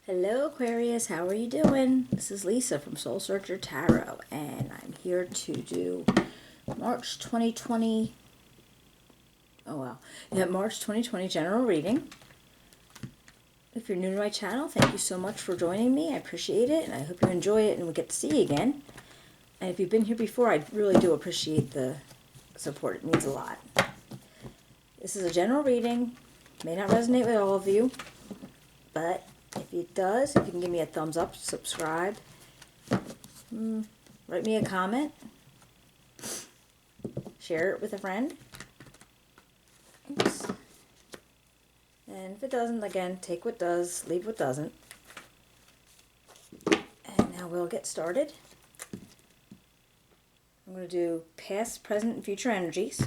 Hello Aquarius, how are you doing? This is Lisa from Soul Searcher Tarot, and I'm here to do March 2020, March 2020 general reading. If you're new to my channel, thank you so much for joining me. I appreciate it, and I hope you enjoy it, and we get to see you again. And if you've been here before, I really do appreciate the support. It means a lot. This is a general reading. May not resonate with all of you, but if it does, if you can give me a thumbs up, subscribe, write me a comment, share it with a friend. Oops. And if it doesn't, again, take what does, leave what doesn't. And now we'll get started. I'm going to do past, present, and future energies.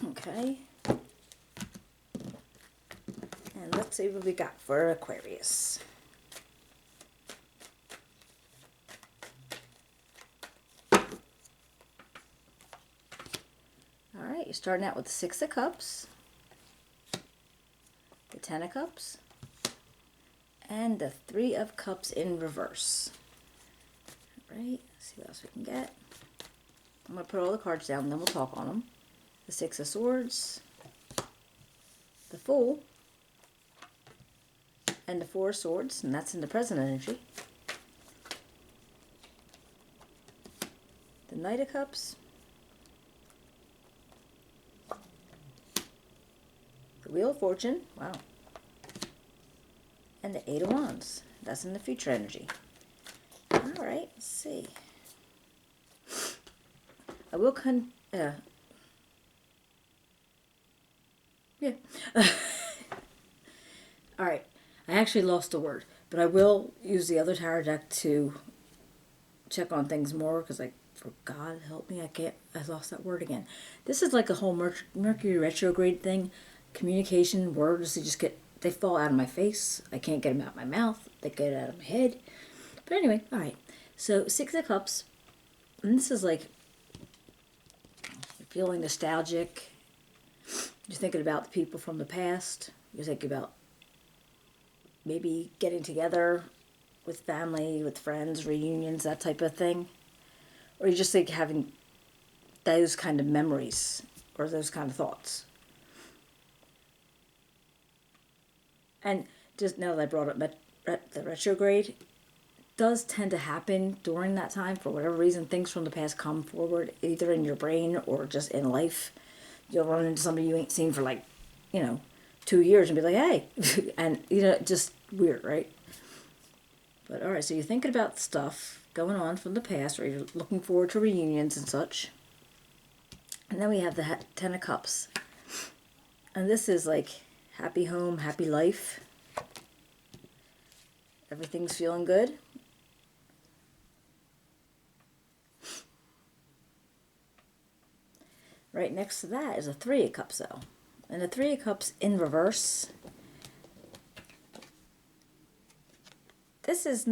Okay. And let's see what we got for Aquarius. Alright, you're starting out with the Six of Cups, the Ten of Cups, and the Three of Cups in reverse. Alright, let's see what else we can get. I'm going to put all the cards down and then we'll talk on them. The Six of Swords, the Fool, and the Four of Swords, and that's in the present energy. The Knight of Cups, the Wheel of Fortune, wow, and the Eight of Wands, that's in the future energy. Alright, let's see. I will Alright, I actually lost a word, but I will use the other tarot deck to check on things more because, for God help me, I lost that word again. This is like a whole Mercury retrograde thing. Communication, words, they fall out of my face. I can't get them out of my mouth. They get out of my head. But anyway, alright. So, Six of Cups, and this is like you're feeling nostalgic. You're thinking about the people from the past. You're thinking about maybe getting together with family, with friends, reunions, that type of thing. Or you just having those kind of memories or those kind of thoughts. And just now that I brought up the retrograde, does tend to happen during that time. For whatever reason, things from the past come forward, either in your brain or just in life. You'll run into somebody you ain't seen for 2 years and be like, hey, and just weird, right? But all right, so you're thinking about stuff going on from the past, or you're looking forward to reunions and such. And then we have the Ten of Cups, and this is like happy home, happy life. Everything's feeling good. Right next to that is a Three of Cups, though. And the Three of Cups in reverse. This is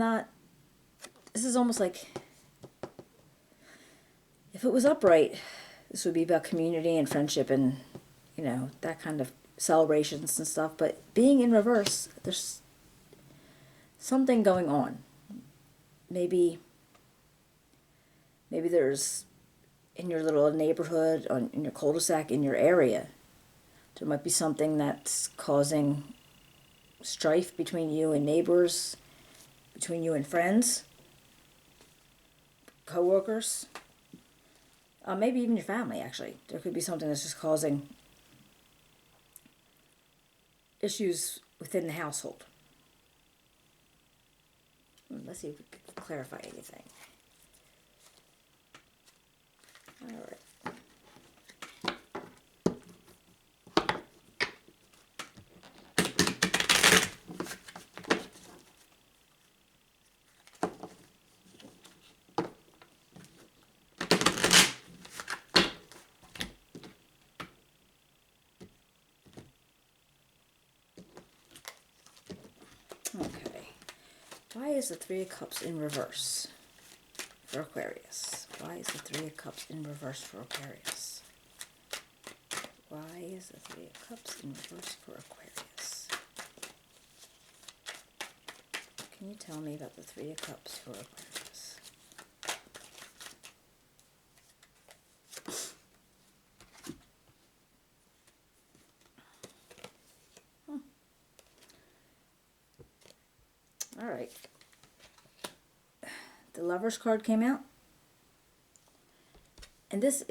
almost like, if it was upright, this would be about community and friendship and, that kind of celebrations and stuff. But being in reverse, there's something going on. Maybe there's, in your little neighborhood, in your cul-de-sac, in your area, there might be something that's causing strife between you and neighbors, between you and friends, co-workers, maybe even your family, actually. There could be something that's just causing issues within the household. Let's see if we can clarify anything. All right. Okay. Why is the Three of Cups in reverse for Aquarius? Why is the Three of Cups in reverse for Aquarius? Why is the Three of Cups in reverse for Aquarius? Can you tell me about the Three of Cups for Aquarius? All right. The Lover's card came out. And this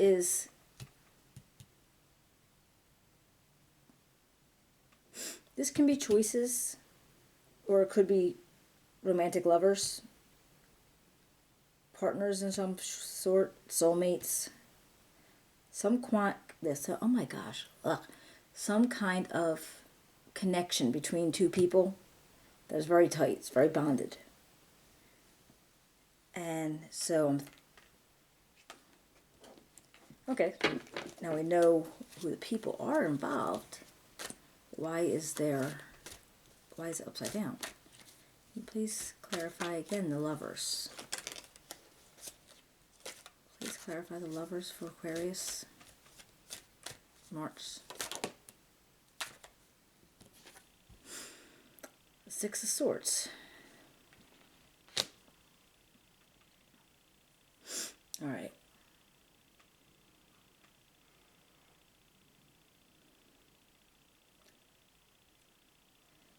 can be choices, or it could be romantic lovers, partners in some sort, soulmates, some kind of connection between two people that is very tight, it's very bonded. And so, okay, now we know who the people are involved. Why is it upside down? Can you please clarify again the Lovers? Please clarify the Lovers for Aquarius March. The Six of Swords. All right.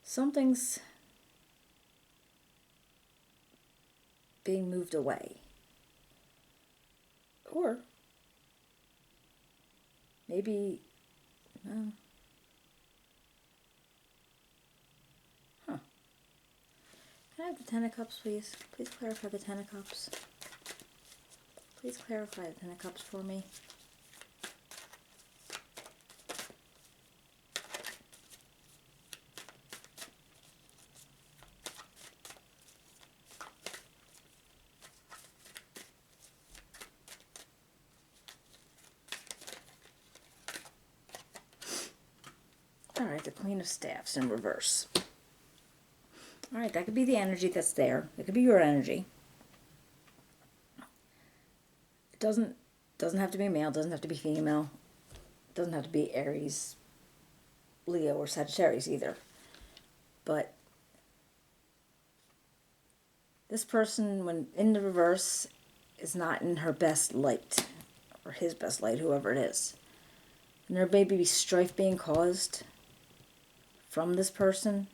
Something's being moved away. Or maybe, no. Huh. Can I have the Ten of Cups, please? Please clarify the Ten of Cups. Please clarify the Ten of Cups for me. Alright, the Queen of Staffs in reverse. Alright, that could be the energy that's there. It could be your energy. It doesn't have to be male, doesn't have to be female. It doesn't have to be Aries, Leo, or Sagittarius either. But this person, when in the reverse, is not in her best light, or his best light, whoever it is. And there may be strife being caused from this person.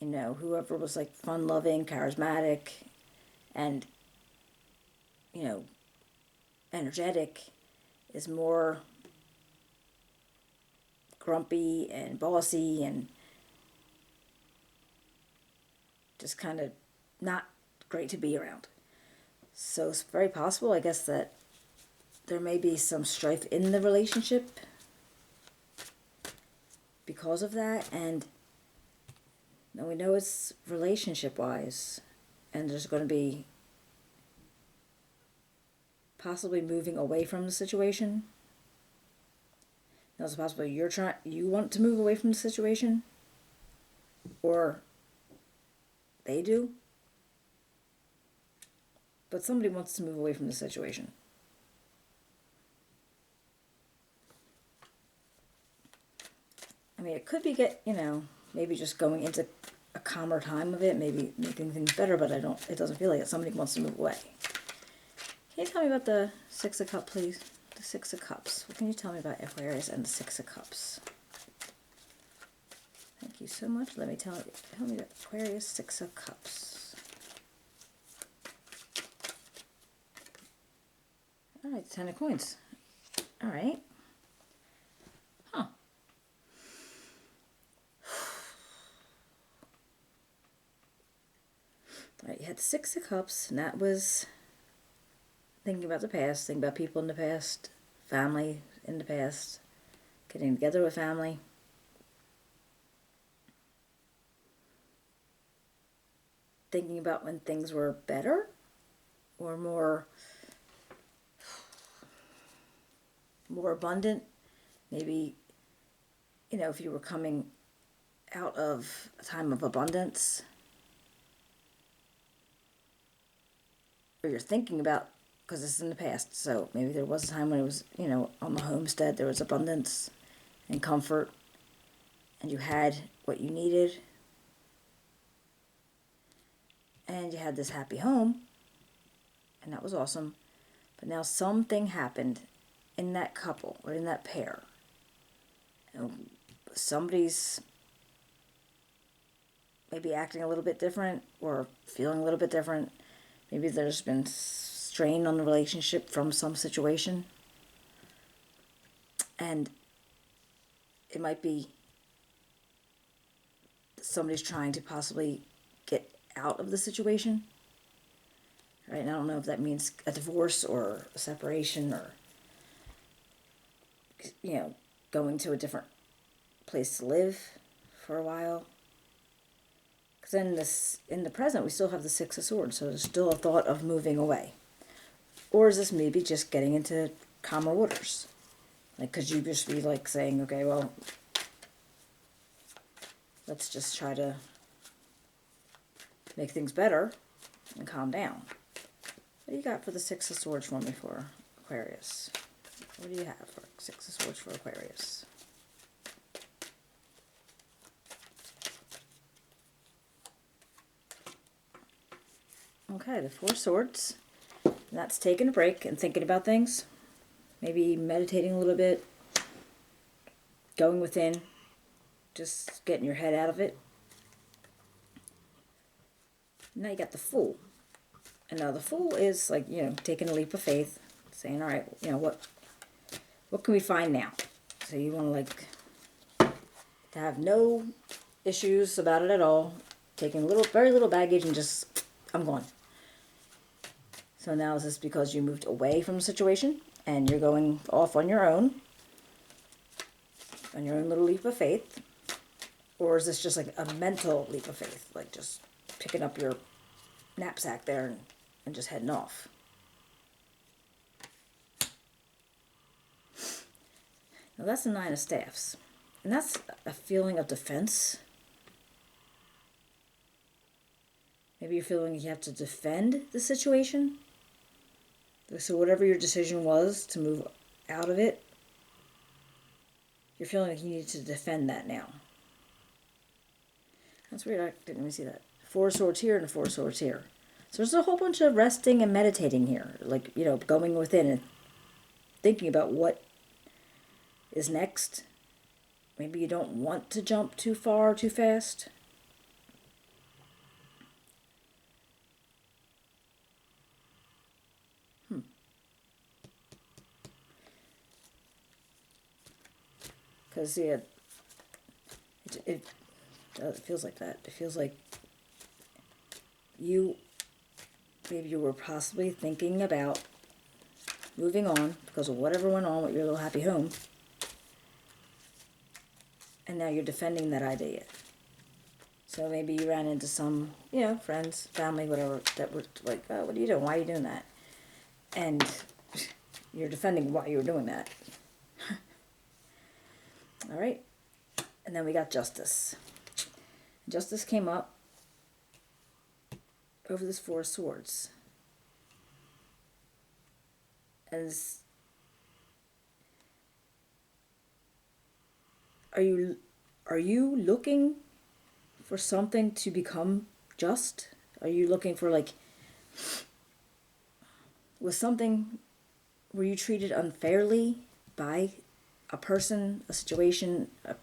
You know, whoever was like fun-loving, charismatic, and, you know, energetic is more grumpy and bossy and just kind of not great to be around. So it's very possible, I guess, that there may be some strife in the relationship because of that. And now we know it's relationship-wise, and there's going to be possibly moving away from the situation. Now it's possible you want to move away from the situation, or they do, but somebody wants to move away from the situation. I mean, it could be maybe just going into a calmer time of it, maybe making things better, but it doesn't feel like it. Somebody wants to move away. Can you tell me about the Six of Cups, please? The Six of Cups. What can you tell me about Aquarius and the Six of Cups? Thank you so much. Let me tell me the Aquarius Six of Cups. All right, Ten of Coins. All right. Huh. All right, you had the Six of Cups, and that was thinking about the past, thinking about people in the past, family in the past, getting together with family. Thinking about when things were better or more abundant. Maybe, if you were coming out of a time of abundance, or you're thinking about because it's in the past. So maybe there was a time when it was, on the homestead, there was abundance and comfort, and you had what you needed, and you had this happy home, and that was awesome. But now something happened in that couple or in that pair. Somebody's maybe acting a little bit different or feeling a little bit different. Maybe there's been strain on the relationship from some situation. And it might be somebody's trying to possibly get out of the situation. Right? And I don't know if that means a divorce or a separation or, going to a different place to live for a while. Because in the present, we still have the Six of Swords, so there's still a thought of moving away. Or is this maybe just getting into calmer waters? Like, could you just be like saying, okay, well, let's just try to make things better and calm down. What do you got for the Six of Swords for me for Aquarius? What do you have for Six of Swords for Aquarius? Okay, the Four of Swords. And that's taking a break and thinking about things. Maybe meditating a little bit. Going within. Just getting your head out of it. Now you got the Fool. And now the Fool is like, taking a leap of faith. Saying, all right, what can we find now? So you want to have no issues about it at all. Taking very little baggage and just, I'm going. So now is this because you moved away from the situation and you're going off on your own little leap of faith? Or is this just like a mental leap of faith? Like just picking up your knapsack there and just heading off? Now that's the Nine of Staffs. And that's a feeling of defense. Maybe you're feeling you have to defend the situation. So whatever your decision was to move out of it, you're feeling like you need to defend that now. That's weird. I didn't even see that. Four of Swords here and Four of Swords here. So there's a whole bunch of resting and meditating here. Like, going within and thinking about what is next. Maybe you don't want to jump too far, too fast. Because, it feels like that. It feels like maybe you were possibly thinking about moving on because of whatever went on with your little happy home. And now you're defending that idea. So maybe you ran into some, friends, family, whatever, that were like, oh, what are you doing? Why are you doing that? And you're defending why you were doing that. All right. And then we got Justice. Justice came up over this Four of Swords. Are you looking for something to become just? Are you looking for were you treated unfairly by a person, a situation, a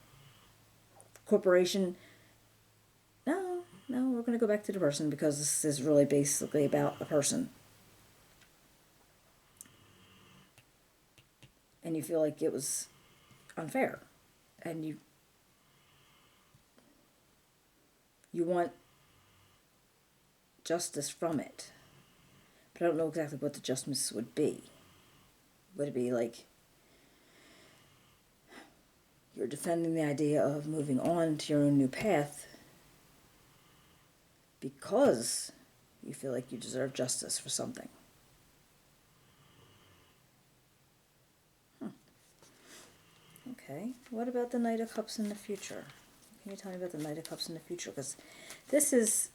corporation? No, we're going to go back to the person because this is really basically about a person. And you feel like it was unfair. And you want justice from it. But I don't know exactly what the justice would be. Would it be like you're defending the idea of moving on to your own new path because you feel like you deserve justice for something? Okay, what about the Knight of Cups in the future? Can you tell me about the Knight of Cups in the future? Because this is,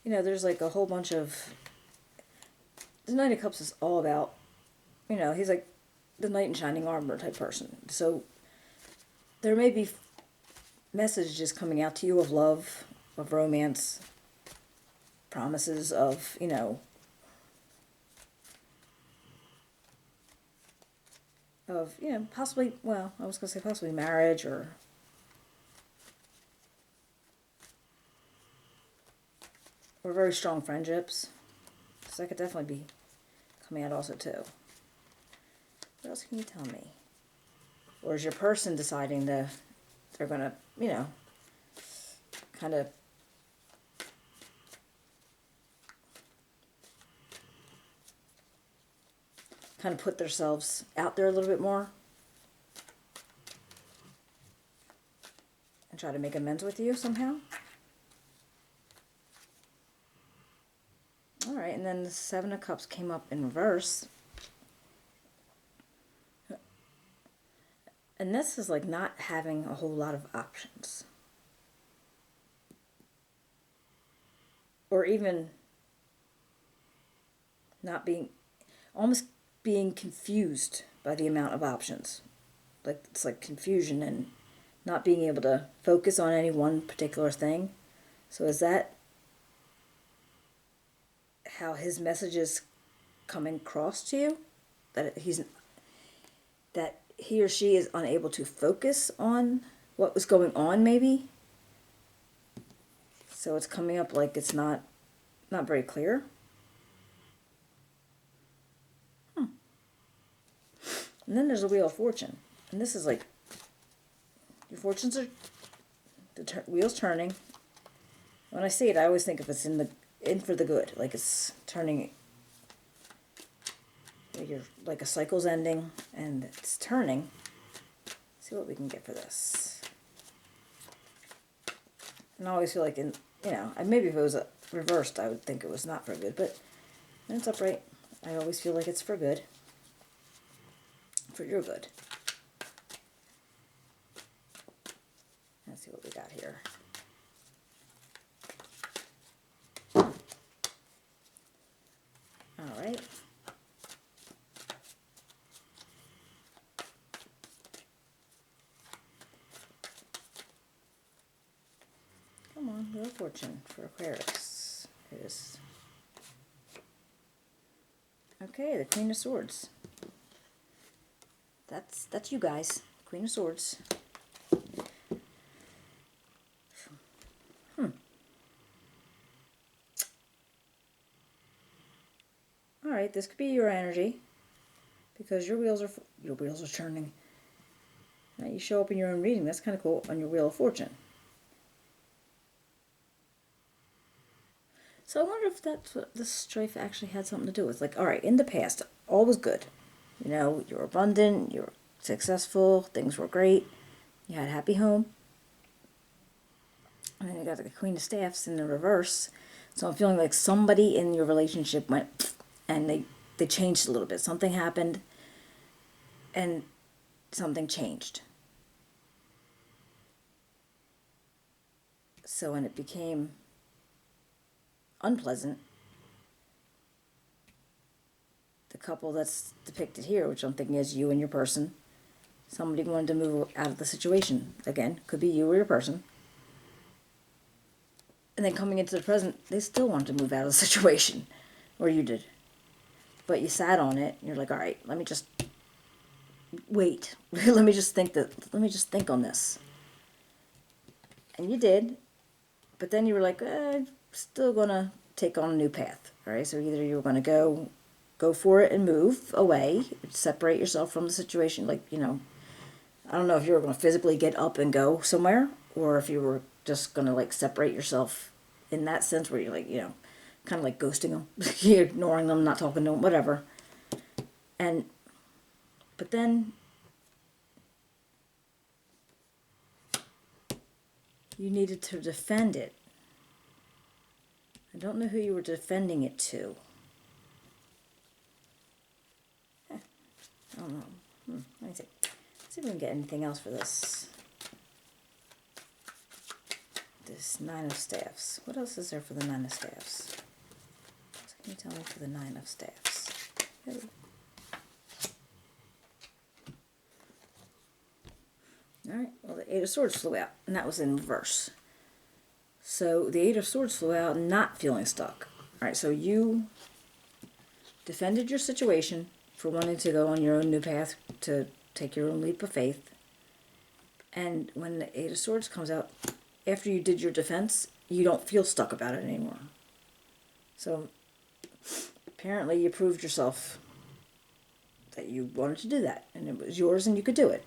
there's like a whole bunch of the Knight of Cups is all about, you know, he's like the knight in shining armor type person. So there may be messages coming out to you of love, of romance, promises of, you know, possibly, well, I was going to say possibly marriage or very strong friendships. So that could definitely be coming out also too. What else can you tell me? Or is your person deciding they're going to, you know, kind of put themselves out there a little bit more and try to make amends with you somehow? All right, and then the Seven of Cups came up in reverse. And this is like not having a whole lot of options. Or even not being, almost being confused by the amount of options. Like it's like confusion and not being able to focus on any one particular thing. So is that how his message is coming across to you? That he or she is unable to focus on what was going on, maybe? So it's coming up like it's not very clear. And then there's a Wheel of Fortune. And this is like, your fortunes are, the wheel's turning. When I see it, I always think if it's in for the good. Like it's turning, you're like a cycle's ending and it's turning. Let's see what we can get for this. And I always feel like maybe if it was reversed, I would think it was not for good. But when it's upright, I always feel like it's for good. For your good. Let's see what we got here. All right. Come on, Wheel of Fortune for Aquarius. It is. Okay, the Queen of Swords. That's you guys. Queen of Swords. All right, this could be your energy because your wheels are turning. Now you show up in your own reading. That's kind of cool on your Wheel of Fortune. So I wonder if that's what this strife actually had something to do with. Like, all right, in the past, all was good. You know, you were abundant, you were successful, things were great, you had a happy home. And then you got the Queen of Staffs in the reverse. So I'm feeling like somebody in your relationship went and they changed a little bit. Something happened and something changed. So when it became unpleasant, the couple that's depicted here, which I'm thinking is you and your person, somebody wanted to move out of the situation. Again, could be you or your person. And then coming into the present, they still wanted to move out of the situation, or you did. But you sat on it, and you're like, all right, let me just wait. let me just think on this. And you did, but then you were like, still gonna take on a new path. All right, so either you were gonna go for it and move away, separate yourself from the situation. Like, you know, I don't know if you were gonna physically get up and go somewhere, or if you were just gonna like separate yourself in that sense where you're like, you know, kind of like ghosting them, you're ignoring them, not talking to them, whatever. But then you needed to defend it. I don't know who you were defending it to. I don't know. Let me see. Let's see if we can get anything else for this. This Nine of Staffs. What else is there for the Nine of Staffs? What can you tell me for the Nine of Staffs? Okay. Alright, well the Eight of Swords flew out, and that was in reverse. So the Eight of Swords flew out not feeling stuck. Alright, so you defended your situation for wanting to go on your own new path, to take your own leap of faith. And when the Eight of Swords comes out, after you did your defense, you don't feel stuck about it anymore. So apparently you proved yourself that you wanted to do that, and it was yours and you could do it.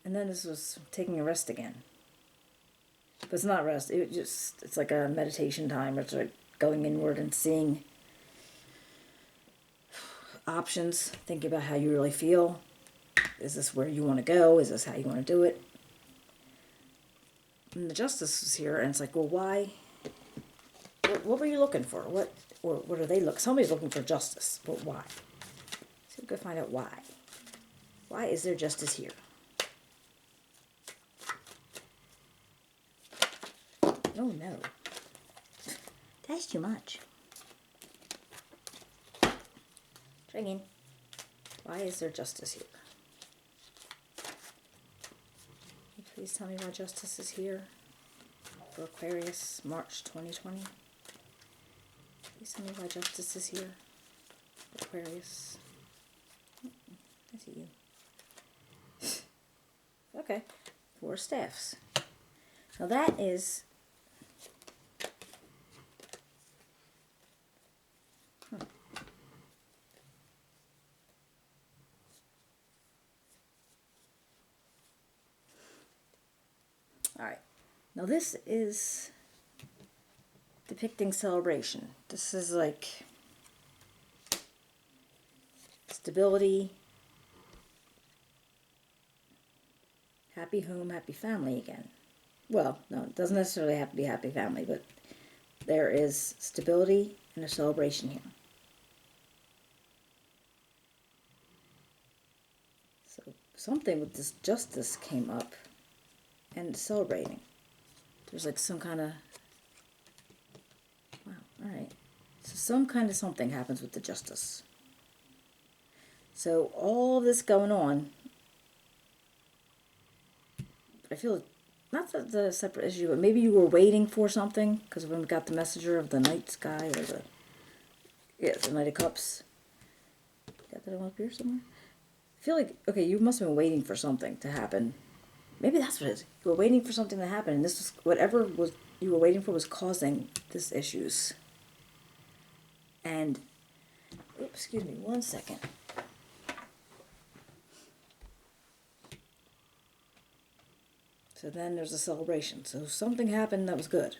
And then this was taking a rest again. But it's not rest, it's like a meditation time. It's like going inward and seeing options, thinking about how you really feel. Is this where you want to go? Is this how you want to do it? And the Justice is here, and it's like, well, why? What were you looking for? What are they looking? Somebody's looking for justice, but why? So we go find out why. Why is there justice here? Oh no, that's too much. Try again. Why is there justice here? Please tell me why justice is here for Aquarius, March 2020. Please tell me why justice is here for Aquarius. I see you. Okay, 4 staffs. Now that is... Alright, now this is depicting celebration. This is like stability, happy home, happy family again. Well, no, it doesn't necessarily have to be happy family, but there is stability and a celebration here. So something with this justice came up. And celebrating. There's like some kind of... Wow, alright. So some kind of something happens with the justice. So all this going on, I feel not the separate issue, but maybe you were waiting for something, because when we got the messenger of the night sky, or the Knight of Cups. Got that one up here somewhere? I feel like, okay, you must have been waiting for something to happen. Maybe that's what it is. You were waiting for something to happen, and this was whatever was you were waiting for was causing this issues. And, oops, excuse me, 1 second. So then there's a celebration. So something happened that was good.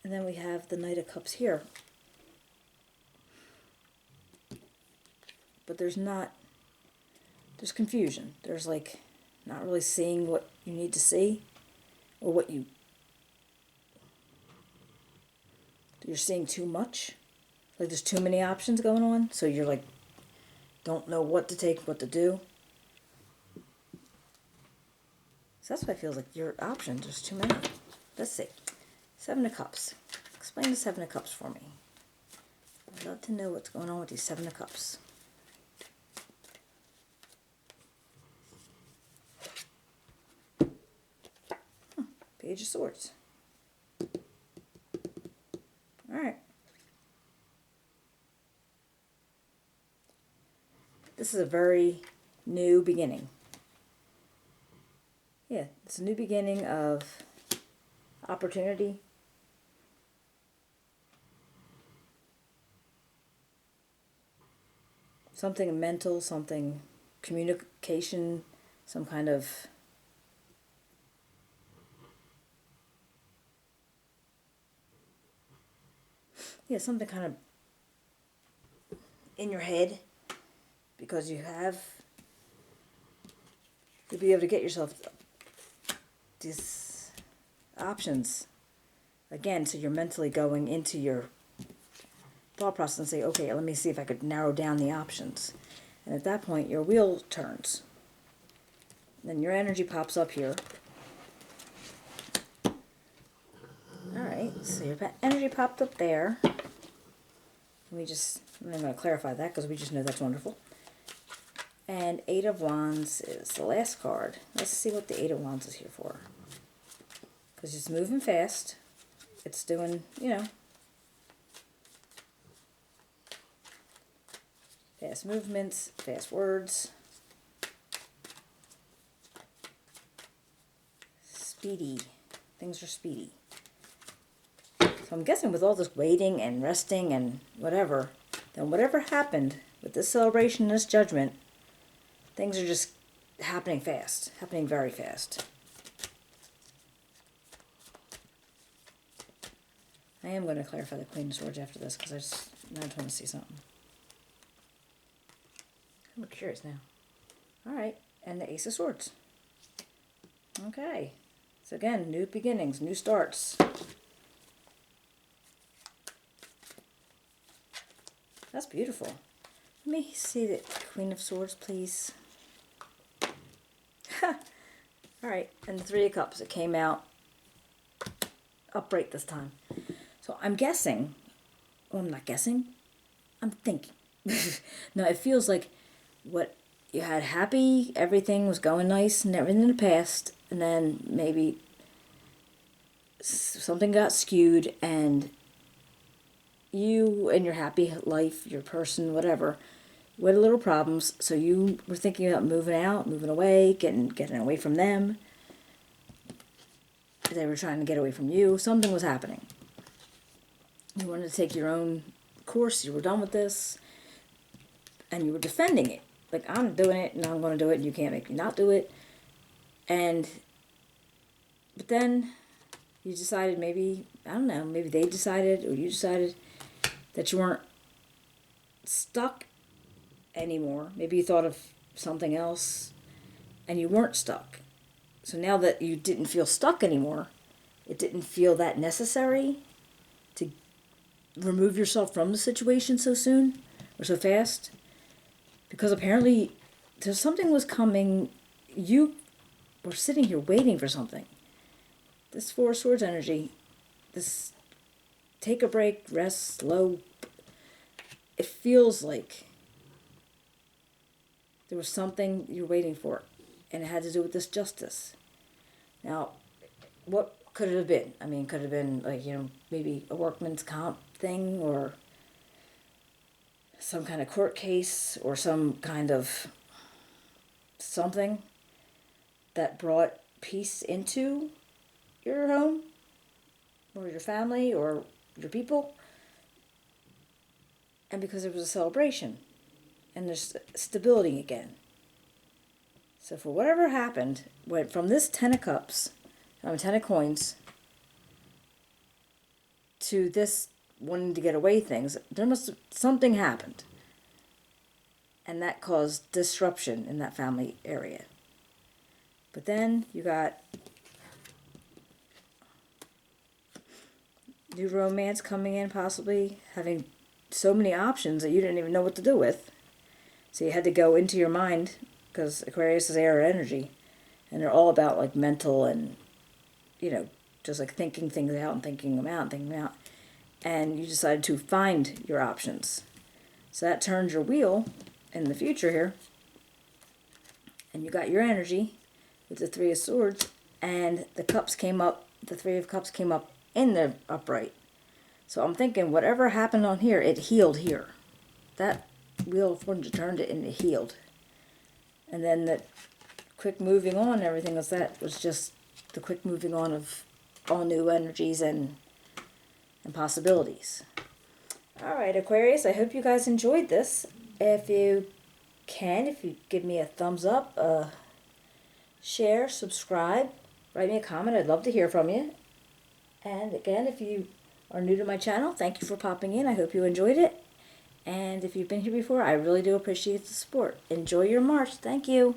And then we have the Knight of Cups here. But there's confusion. There's like not really seeing what you need to see, or what you're seeing too much. Like there's too many options going on, so you're like don't know what to take, what to do. So that's why it feels like your options, there's too many. Let's see. 7 of Cups. Explain the 7 of Cups for me. I'd love to know what's going on with these 7 of Cups. Page of Swords. Alright. This is a very new beginning. Yeah, it's a new beginning of opportunity. Something mental, something communication, some kind of something kind of in your head, because you'll be able to get yourself these options again, so you're mentally going into your thought process and say, okay, let me see if I could narrow down the options. And at that point, your wheel turns. Then your energy pops up here. Alright, so your energy popped up there. I'm going to clarify that because we just know that's wonderful. And Eight of Wands is the last card. Let's see what the Eight of Wands is here for. Because it's moving fast. It's doing, fast movements, fast words. Speedy. Things are speedy. So I'm guessing with all this waiting and resting and whatever, then whatever happened with this celebration, this judgment, things are just happening fast, happening very fast. I am going to clarify the Queen of Swords after this because I just want to see something. I'm curious now. Alright, and the Ace of Swords. Okay, so again, new beginnings, new starts. That's beautiful. Let me see the Queen of Swords, please. Alright, and the Three of Cups. It came out upright this time. So I'm guessing, well, I'm not guessing, I'm thinking. No, it feels like what you had happy, everything was going nice and everything in the past, and then maybe something got skewed and you and your happy life, your person, whatever, we had little problems, so you were thinking about moving out, moving away, getting away from them. They were trying to get away from you. Something was happening. You wanted to take your own course. You were done with this. And you were defending it. Like, I'm doing it, and I'm going to do it, and you can't make me not do it. But then you decided maybe, I don't know, maybe they decided, or you decided that you weren't stuck anymore. Maybe you thought of something else and you weren't stuck. So now that you didn't feel stuck anymore, it didn't feel that necessary to remove yourself from the situation so soon or so fast, because apparently something was coming. You were sitting here waiting for something. This Four of Swords energy, this take a break, rest, slow, it feels like there was something you're waiting for, and it had to do with this justice. Now, what could it have been? I mean, could have been like, maybe a workman's comp thing, or some kind of court case, or some kind of something that brought peace into your home, or your family, or your people. And because it was a celebration, and there's stability again. So for whatever happened, went from this Ten of Cups, Ten of Coins, to this wanting to get away things, something happened. And that caused disruption in that family area. But then you got new romance coming in, possibly having so many options that you didn't even know what to do with. So you had to go into your mind, because Aquarius is air energy, and they're all about like mental and, just like thinking things out and thinking them out and thinking them out. And you decided to find your options. So that turned your wheel in the future here. And you got your energy with the Three of Swords, and the cups came up, the Three of Cups came up in the upright. So I'm thinking whatever happened on here, it healed here. That Wheel of Fortune turned it and it healed. And then the quick moving on and everything else, that was just the quick moving on of all new energies and possibilities. Alright, Aquarius, I hope you guys enjoyed this. If you give me a thumbs up, share, subscribe, write me a comment. I'd love to hear from you. And again, if you are new to my channel, thank you for popping in. I hope you enjoyed it. And if you've been here before, I really do appreciate the support. Enjoy your March. Thank you.